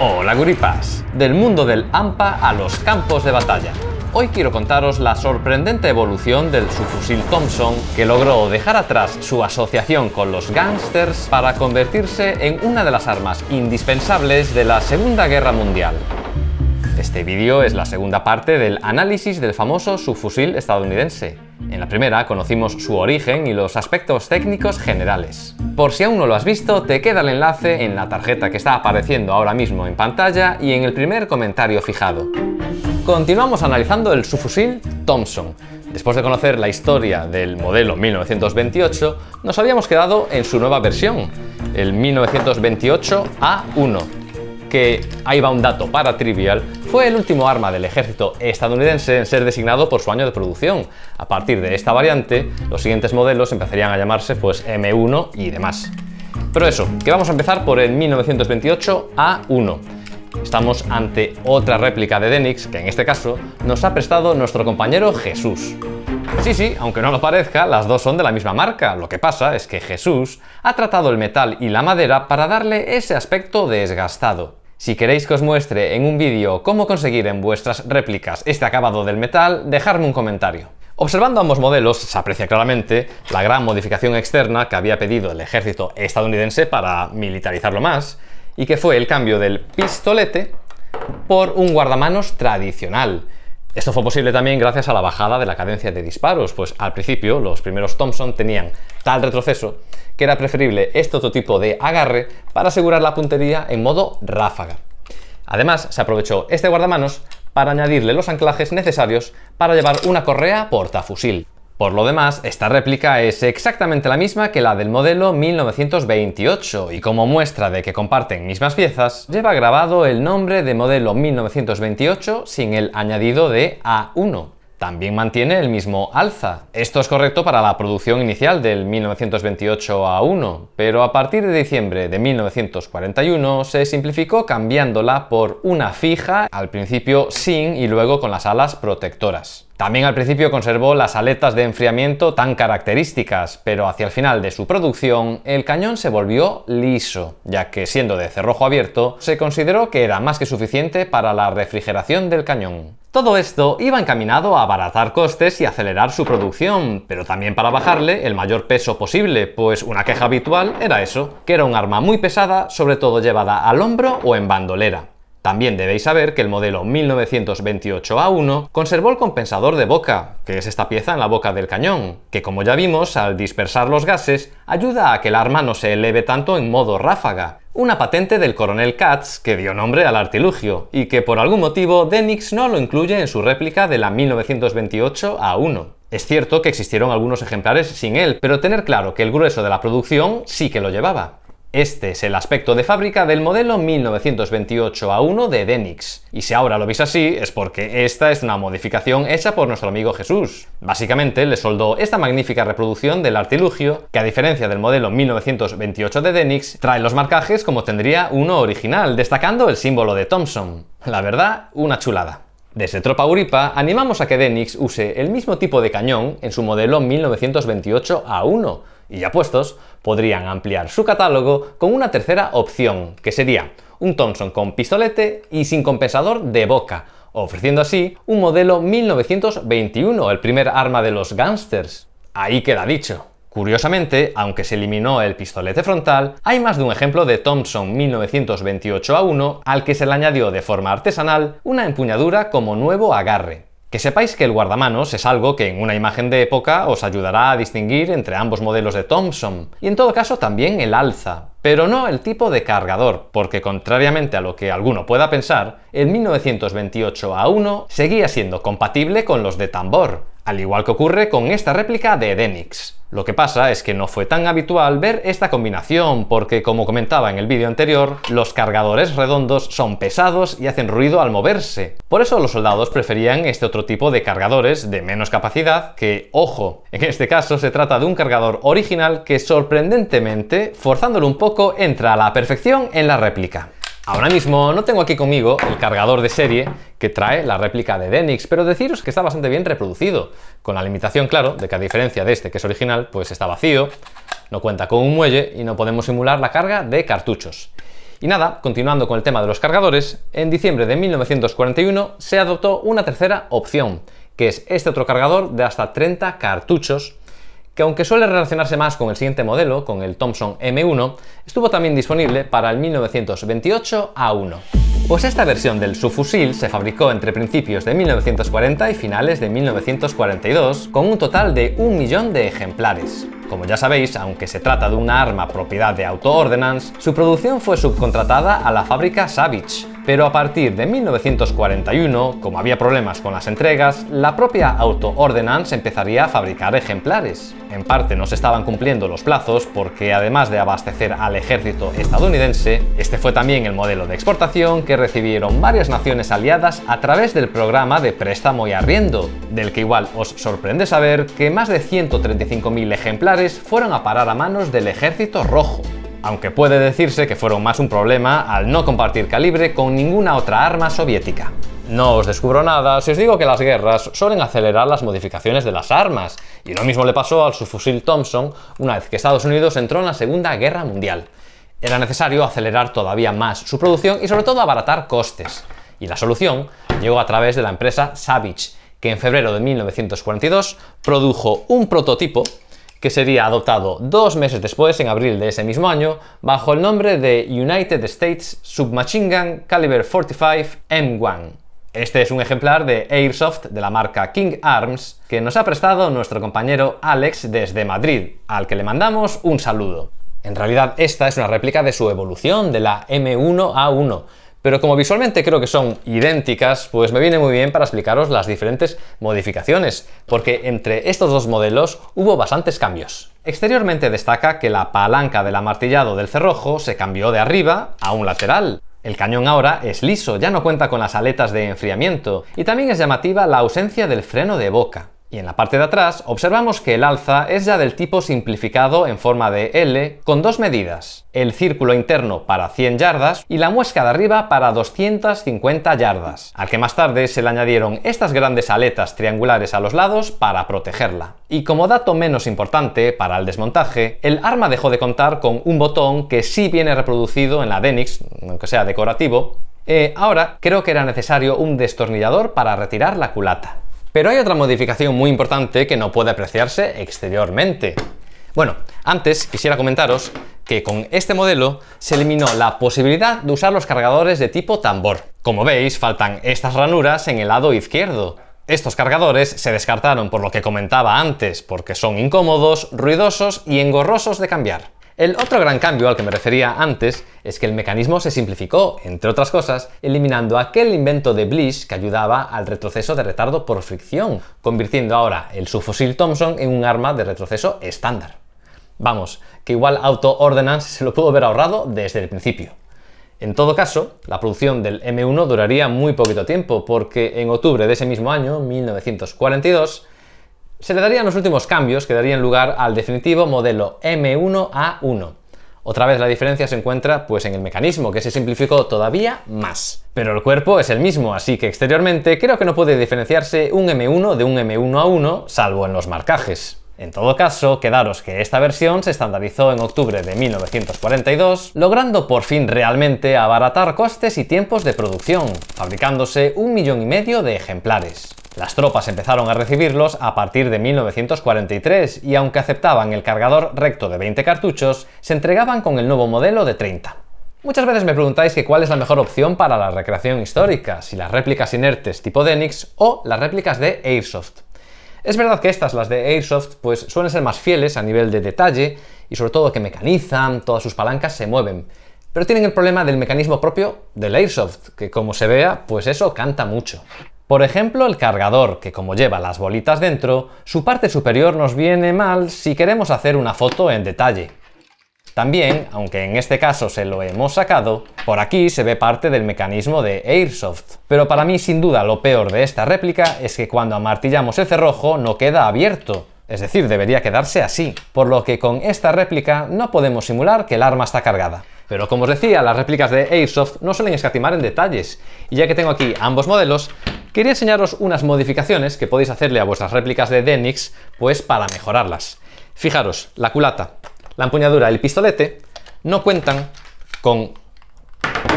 Hola guripas, del mundo del AMPA a los campos de batalla. Hoy quiero contaros la sorprendente evolución del subfusil Thompson, que logró dejar atrás su asociación con los gángsters para convertirse en una de las armas indispensables de la Segunda Guerra Mundial. Este vídeo es la segunda parte del análisis del famoso subfusil estadounidense. En la primera conocimos su origen y los aspectos técnicos generales. Por si aún no lo has visto, te queda el enlace en la tarjeta que está apareciendo ahora mismo en pantalla y en el primer comentario fijado. Continuamos analizando el subfusil Thompson. Después de conocer la historia del modelo 1928, nos habíamos quedado en su nueva versión, el 1928A1. Que, ahí va un dato para Trivial, fue el último arma del ejército estadounidense en ser designado por su año de producción. A partir de esta variante, los siguientes modelos empezarían a llamarse pues M1 y demás. Pero eso, que vamos a empezar por el 1928A1. Estamos ante otra réplica de Denix, que en este caso nos ha prestado nuestro compañero Jesús. Sí, aunque no lo parezca, las dos son de la misma marca. Lo que pasa es que Jesús ha tratado el metal y la madera para darle ese aspecto desgastado. Si queréis que os muestre en un vídeo cómo conseguir en vuestras réplicas este acabado del metal, dejadme un comentario. Observando ambos modelos se aprecia claramente la gran modificación externa que había pedido el ejército estadounidense para militarizarlo más, y que fue el cambio del pistolete por un guardamanos tradicional. Esto fue posible también gracias a la bajada de la cadencia de disparos, pues al principio los primeros Thompson tenían tal retroceso que era preferible este otro tipo de agarre para asegurar la puntería en modo ráfaga. Además, se aprovechó este guardamanos para añadirle los anclajes necesarios para llevar una correa portafusil. Por lo demás, esta réplica es exactamente la misma que la del modelo 1928 y como muestra de que comparten mismas piezas, lleva grabado el nombre de modelo 1928 sin el añadido de A1. También mantiene el mismo alza. Esto es correcto para la producción inicial del 1928A1, pero a partir de diciembre de 1941 se simplificó cambiándola por una fija, al principio sin y luego con las alas protectoras. También al principio conservó las aletas de enfriamiento tan características, pero hacia el final de su producción el cañón se volvió liso, ya que siendo de cerrojo abierto se consideró que era más que suficiente para la refrigeración del cañón. Todo esto iba encaminado a abaratar costes y acelerar su producción, pero también para bajarle el mayor peso posible, pues una queja habitual era eso, que era un arma muy pesada, sobre todo llevada al hombro o en bandolera. También debéis saber que el modelo 1928A1 conservó el compensador de boca, que es esta pieza en la boca del cañón, que como ya vimos, al dispersar los gases, ayuda a que el arma no se eleve tanto en modo ráfaga. Una patente del coronel Katz que dio nombre al artilugio, y que por algún motivo Denix no lo incluye en su réplica de la 1928A1. Es cierto que existieron algunos ejemplares sin él, pero tener claro que el grueso de la producción sí que lo llevaba. Este es el aspecto de fábrica del modelo 1928A1 de Denix, y si ahora lo veis así es porque esta es una modificación hecha por nuestro amigo Jesús. Básicamente le soldó esta magnífica reproducción del artilugio, que a diferencia del modelo 1928 de Denix, trae los marcajes como tendría uno original, destacando el símbolo de Thompson. La verdad, una chulada. Desde Tropa Guripa animamos a que Denix use el mismo tipo de cañón en su modelo 1928A1, y ya puestos, podrían ampliar su catálogo con una tercera opción, que sería un Thompson con pistolete y sin compensador de boca, ofreciendo así un modelo 1921, el primer arma de los gángsters. Ahí queda dicho. Curiosamente, aunque se eliminó el pistolete frontal, hay más de un ejemplo de Thompson 1928A1 al que se le añadió de forma artesanal una empuñadura como nuevo agarre. Que sepáis que el guardamanos es algo que en una imagen de época os ayudará a distinguir entre ambos modelos de Thompson, y en todo caso también el alza, pero no el tipo de cargador, porque contrariamente a lo que alguno pueda pensar, el 1928A1 seguía siendo compatible con los de tambor, al igual que ocurre con esta réplica de Denix. Lo que pasa es que no fue tan habitual ver esta combinación porque, como comentaba en el vídeo anterior, los cargadores redondos son pesados y hacen ruido al moverse. Por eso los soldados preferían este otro tipo de cargadores de menos capacidad que, ojo, en este caso se trata de un cargador original que sorprendentemente, forzándolo un poco, entra a la perfección en la réplica. Ahora mismo no tengo aquí conmigo el cargador de serie que trae la réplica de Denix, pero deciros que está bastante bien reproducido, con la limitación, claro, de que a diferencia de este que es original, pues está vacío, no cuenta con un muelle y no podemos simular la carga de cartuchos. Y nada, continuando con el tema de los cargadores, en diciembre de 1941 se adoptó una tercera opción, que es este otro cargador de hasta 30 cartuchos, que aunque suele relacionarse más con el siguiente modelo, con el Thompson M1, estuvo también disponible para el 1928 A1. Pues esta versión del subfusil se fabricó entre principios de 1940 y finales de 1942, con un total de 1 millón de ejemplares. Como ya sabéis, aunque se trata de una arma propiedad de Auto Ordnance, su producción fue subcontratada a la fábrica Savage. Pero a partir de 1941, como había problemas con las entregas, la propia Auto Ordnance empezaría a fabricar ejemplares. En parte no se estaban cumpliendo los plazos porque, además de abastecer al ejército estadounidense, este fue también el modelo de exportación que recibieron varias naciones aliadas a través del programa de préstamo y arriendo, del que igual os sorprende saber que más de 135.000 ejemplares fueron a parar a manos del Ejército Rojo. Aunque puede decirse que fueron más un problema al no compartir calibre con ninguna otra arma soviética. No os descubro nada si os digo que las guerras suelen acelerar las modificaciones de las armas, y lo mismo le pasó al subfusil Thompson una vez que Estados Unidos entró en la Segunda Guerra Mundial. Era necesario acelerar todavía más su producción y sobre todo abaratar costes. Y la solución llegó a través de la empresa Savage, que en febrero de 1942 produjo un prototipo que sería adoptado 2 meses después, en abril de ese mismo año, bajo el nombre de United States Submachine Gun Caliber 45 M1. Este es un ejemplar de Airsoft de la marca King Arms que nos ha prestado nuestro compañero Alex desde Madrid, al que le mandamos un saludo. En realidad esta es una réplica de su evolución, de la M1A1, pero como visualmente creo que son idénticas, pues me viene muy bien para explicaros las diferentes modificaciones, porque entre estos dos modelos hubo bastantes cambios. Exteriormente destaca que la palanca del amartillado del cerrojo se cambió de arriba a un lateral. El cañón ahora es liso, ya no cuenta con las aletas de enfriamiento, y también es llamativa la ausencia del freno de boca. Y en la parte de atrás observamos que el alza es ya del tipo simplificado en forma de L con 2 medidas, el círculo interno para 100 yardas y la muesca de arriba para 250 yardas, al que más tarde se le añadieron estas grandes aletas triangulares a los lados para protegerla. Y como dato menos importante para el desmontaje, el arma dejó de contar con un botón que sí viene reproducido en la Denix, aunque sea decorativo. Ahora creo que era necesario un destornillador para retirar la culata. Pero hay otra modificación muy importante que no puede apreciarse exteriormente. Bueno, antes quisiera comentaros que con este modelo se eliminó la posibilidad de usar los cargadores de tipo tambor. Como veis, faltan estas ranuras en el lado izquierdo. Estos cargadores se descartaron por lo que comentaba antes, porque son incómodos, ruidosos y engorrosos de cambiar. El otro gran cambio al que me refería antes es que el mecanismo se simplificó, entre otras cosas, eliminando aquel invento de Bliss que ayudaba al retroceso de retardo por fricción, convirtiendo ahora el subfusil Thompson en un arma de retroceso estándar. Vamos, que igual Auto Ordnance se lo pudo haber ahorrado desde el principio. En todo caso, la producción del M1 duraría muy poquito tiempo, porque en octubre de ese mismo año, 1942, se le darían los últimos cambios que darían lugar al definitivo modelo M1A1. Otra vez la diferencia se encuentra pues en el mecanismo, que se simplificó todavía más. Pero el cuerpo es el mismo, así que exteriormente creo que no puede diferenciarse un M1 de un M1A1, salvo en los marcajes. En todo caso, quedaros que esta versión se estandarizó en octubre de 1942, logrando por fin realmente abaratar costes y tiempos de producción, fabricándose 1,5 millones de ejemplares. Las tropas empezaron a recibirlos a partir de 1943 y aunque aceptaban el cargador recto de 20 cartuchos, se entregaban con el nuevo modelo de 30. Muchas veces me preguntáis que cuál es la mejor opción para la recreación histórica, si las réplicas inertes tipo Denix o las réplicas de Airsoft. Es verdad que estas, las de Airsoft, pues suelen ser más fieles a nivel de detalle y sobre todo que mecanizan, todas sus palancas se mueven, pero tienen el problema del mecanismo propio del Airsoft, que como se vea, pues eso canta mucho. Por ejemplo, el cargador, que como lleva las bolitas dentro, su parte superior nos viene mal si queremos hacer una foto en detalle. También, aunque en este caso se lo hemos sacado, por aquí se ve parte del mecanismo de Airsoft. Pero para mí, sin duda, lo peor de esta réplica es que cuando amartillamos el cerrojo no queda abierto. Es decir, debería quedarse así, por lo que con esta réplica no podemos simular que el arma está cargada. Pero como os decía, las réplicas de Airsoft no suelen escatimar en detalles, y ya que tengo aquí ambos modelos, quería enseñaros unas modificaciones que podéis hacerle a vuestras réplicas de Denix, pues para mejorarlas. Fijaros, la culata, la empuñadura y el pistolete no cuentan con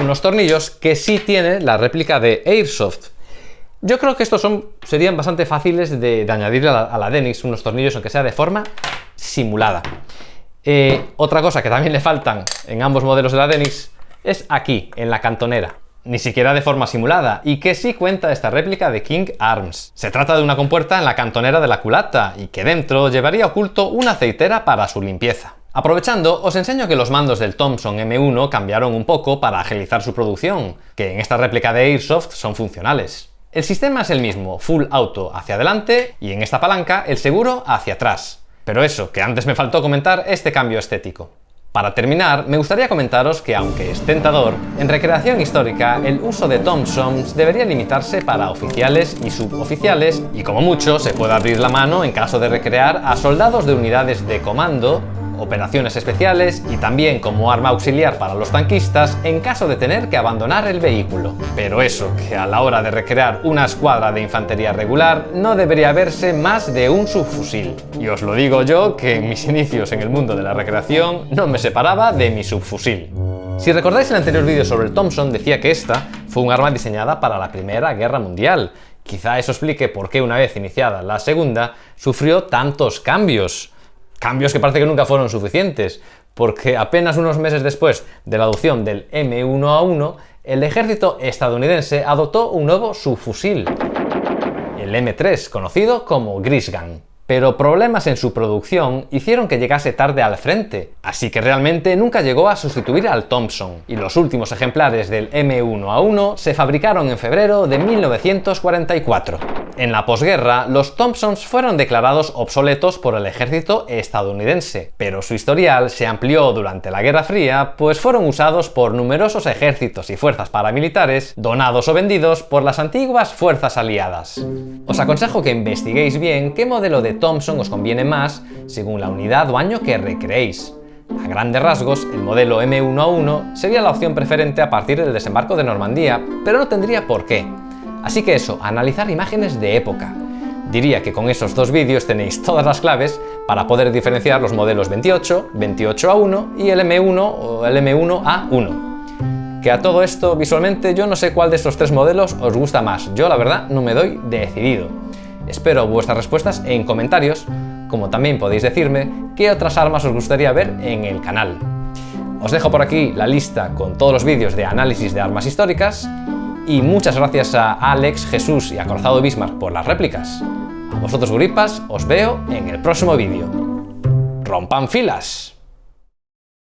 unos tornillos que sí tiene la réplica de Airsoft. Yo creo que estos serían bastante fáciles de añadir a la Denix, unos tornillos, aunque sea de forma simulada. Otra cosa que también le faltan en ambos modelos de la Denix es aquí, en la cantonera. Ni siquiera de forma simulada, y que sí cuenta esta réplica de King Arms. Se trata de una compuerta en la cantonera de la culata, y que dentro llevaría oculto una aceitera para su limpieza. Aprovechando, os enseño que los mandos del Thompson M1 cambiaron un poco para agilizar su producción, que en esta réplica de Airsoft son funcionales. El sistema es el mismo, full auto hacia adelante, y en esta palanca el seguro hacia atrás. Pero eso, que antes me faltó comentar este cambio estético. Para terminar, me gustaría comentaros que, aunque es tentador, en recreación histórica el uso de Thompsons debería limitarse para oficiales y suboficiales, y como mucho se puede abrir la mano en caso de recrear a soldados de unidades de comando, operaciones especiales y también como arma auxiliar para los tanquistas en caso de tener que abandonar el vehículo. Pero eso, que a la hora de recrear una escuadra de infantería regular no debería verse más de un subfusil. Y os lo digo yo, que en mis inicios en el mundo de la recreación no me separaba de mi subfusil. Si recordáis el anterior vídeo sobre el Thompson, decía que esta fue un arma diseñada para la Primera Guerra Mundial. Quizá eso explique por qué, una vez iniciada la Segunda, sufrió tantos cambios. Cambios que parece que nunca fueron suficientes, porque apenas unos meses después de la adopción del M1A1, el ejército estadounidense adoptó un nuevo subfusil, el M3, conocido como Grisgun. Pero problemas en su producción hicieron que llegase tarde al frente, así que realmente nunca llegó a sustituir al Thompson, y los últimos ejemplares del M1A1 se fabricaron en febrero de 1944. En la posguerra, los Thompsons fueron declarados obsoletos por el ejército estadounidense, pero su historial se amplió durante la Guerra Fría, pues fueron usados por numerosos ejércitos y fuerzas paramilitares, donados o vendidos por las antiguas fuerzas aliadas. Os aconsejo que investiguéis bien qué modelo de Thompson os conviene más según la unidad o año que recreéis. A grandes rasgos, el modelo M1A1 sería la opción preferente a partir del desembarco de Normandía, pero no tendría por qué. Así que eso, analizar imágenes de época. Diría que con esos dos vídeos tenéis todas las claves para poder diferenciar los modelos 28, 28A1 y el M1 o el M1A1. Que a todo esto, visualmente, yo no sé cuál de estos tres modelos os gusta más. Yo, la verdad, no me doy decidido. Espero vuestras respuestas en comentarios, como también podéis decirme qué otras armas os gustaría ver en el canal. Os dejo por aquí la lista con todos los vídeos de análisis de armas históricas, y muchas gracias a Alex, Jesús y a Corazado Bismarck por las réplicas. A vosotros, guripas, os veo en el próximo vídeo. ¡Rompan filas!